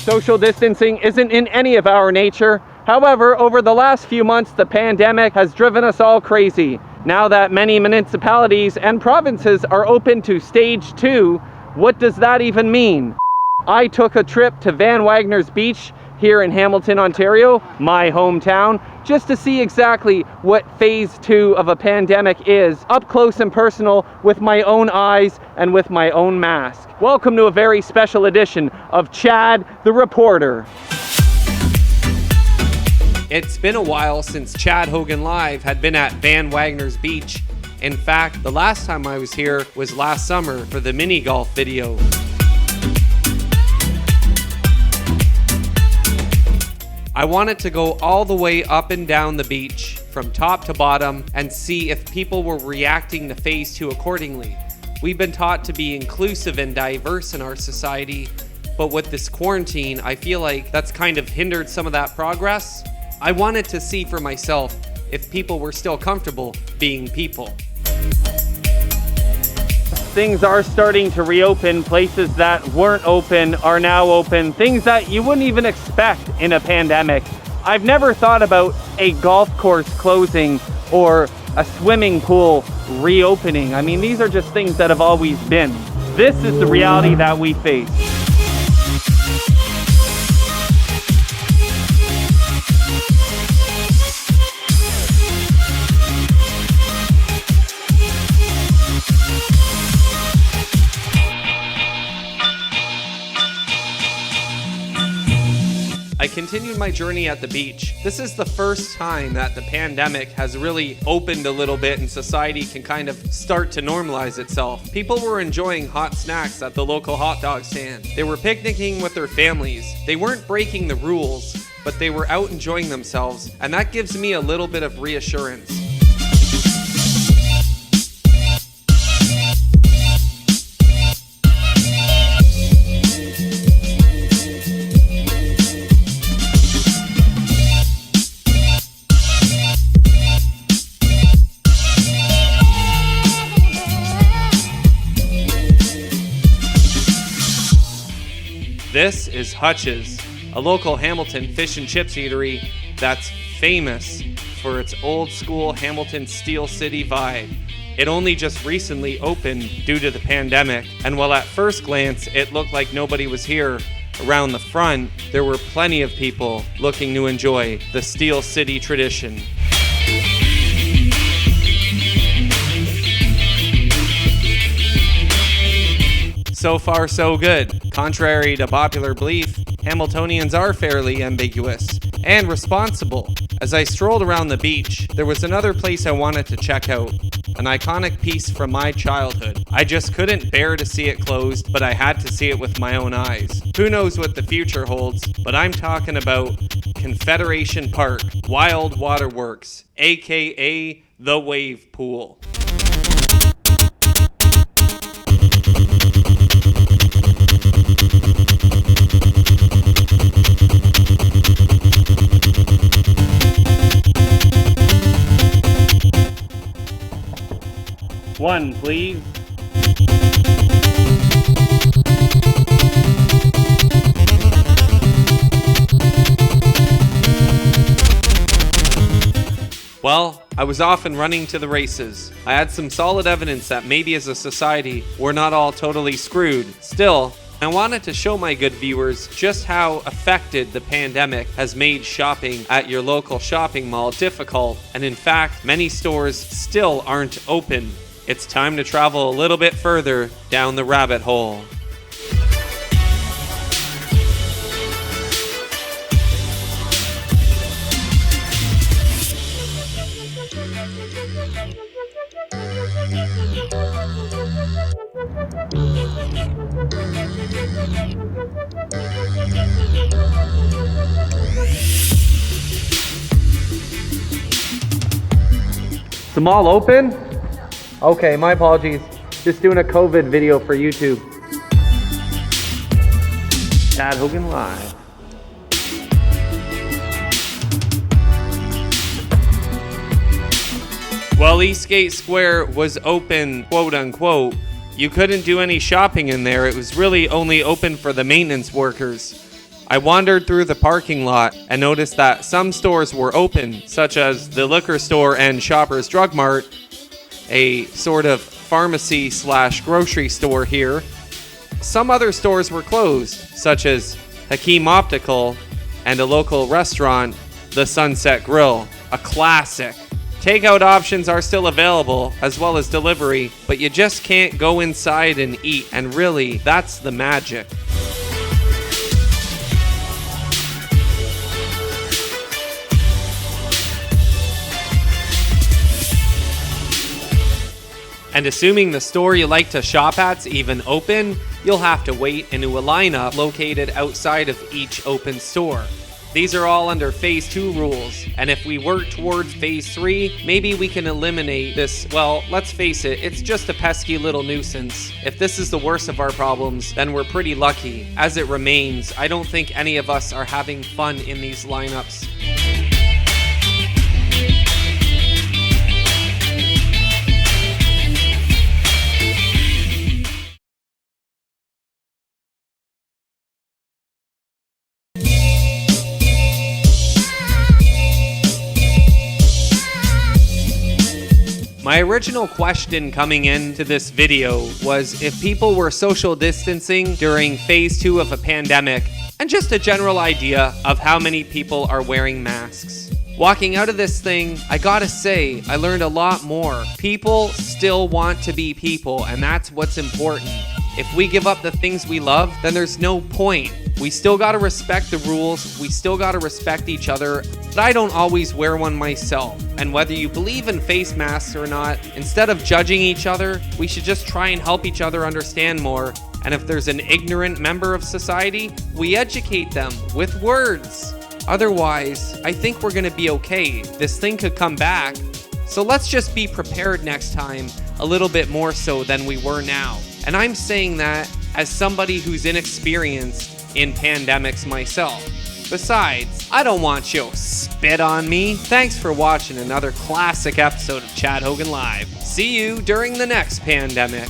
Social distancing isn't in any of our nature. However, over the last few months, the pandemic has driven us all crazy. Now that many municipalities and provinces are open to stage 2, what does that even mean? I took a trip to Wagner's Beach here in Hamilton, Ontario, my hometown, just to see exactly what phase 2 of a pandemic is, up close and personal with my own eyes and with my own mask. Welcome to a very special edition of Chad the Reporter. It's been a while since Chad HOGAN Live had been at Wagner's Beach. In fact, the last time I was here was last summer for the mini golf video. I wanted to go all the way up and down the beach, from top to bottom, and see if people were reacting to phase 2 accordingly. We've been taught to be inclusive and diverse in our society, but with this quarantine, I feel like that's kind of hindered some of that progress. I wanted to see for myself if people were still comfortable being people. Things are starting to reopen. Places that weren't open are now open. Things that you wouldn't even expect in a pandemic. I've never thought about a golf course closing or a swimming pool reopening. I mean, these are just things that have always been. This is the reality that we face. I continued my journey at the beach. This is the first time that the pandemic has really opened a little bit and society can kind of start to normalize itself. People were enjoying hot snacks at the local hot dog stand. They were picnicking with their families. They weren't breaking the rules, but they were out enjoying themselves, and that gives me a little bit of reassurance. This is Hutch's, a local Hamilton fish and chips eatery that's famous for its old school Hamilton Steel City vibe. It only just recently opened due to the pandemic, and while at first glance it looked like nobody was here, around the front there were plenty of people looking to enjoy the Steel City tradition. So far, so good. Contrary to popular belief, Hamiltonians are fairly ambiguous and responsible. As I strolled around the beach, there was another place I wanted to check out, an iconic piece from my childhood. I just couldn't bear to see it closed, but I had to see it with my own eyes. Who knows what the future holds, but I'm talking about Confederation Park, Wild Waterworks, aka the Wave Pool. One, please. Well, I was off and running to the races. I had some solid evidence that maybe as a society, we're not all totally screwed. Still, I wanted to show my good viewers just how affected the pandemic has made shopping at your local shopping mall difficult, and in fact, many stores still aren't open. It's time to travel a little bit further down the rabbit hole. Is the mall open? Okay, my apologies. Just doing a COVID video for YouTube. Chad HOGAN Live. While Eastgate Square was open, quote unquote, you couldn't do any shopping in there. It was really only open for the maintenance workers. I wandered through the parking lot and noticed that some stores were open, such as the liquor store and Shoppers Drug Mart, a sort of pharmacy / grocery store here. Some other stores were closed, such as Hakeem Optical and a local restaurant, the Sunset Grill, a classic. Takeout options are still available, as well as delivery, but you just can't go inside and eat, and really, that's the magic. And assuming the store you like to shop at's even open, you'll have to wait into a lineup located outside of each open store. These are all under Phase 2 rules, and if we work towards Phase 3, maybe we can eliminate this. Well, let's face it, it's just a pesky little nuisance. If this is the worst of our problems, then we're pretty lucky. As it remains, I don't think any of us are having fun in these lineups. My original question coming into this video was if people were social distancing during Phase 2 of a pandemic, and just a general idea of how many people are wearing masks. Walking out of this thing, I gotta say, I learned a lot more. People still want to be people, and that's what's important. If we give up the things we love, then there's no point. We still gotta respect the rules, we still gotta respect each other, but I don't always wear one myself. And whether you believe in face masks or not, instead of judging each other, we should just try and help each other understand more. And if there's an ignorant member of society, we educate them with words. Otherwise, I think we're gonna be okay. This thing could come back. So let's just be prepared next time, a little bit more so than we were now. And I'm saying that as somebody who's inexperienced in pandemics myself. Besides, I don't want you to spit on me. Thanks for watching another classic episode of Chad Hogan Live. See you during the next pandemic.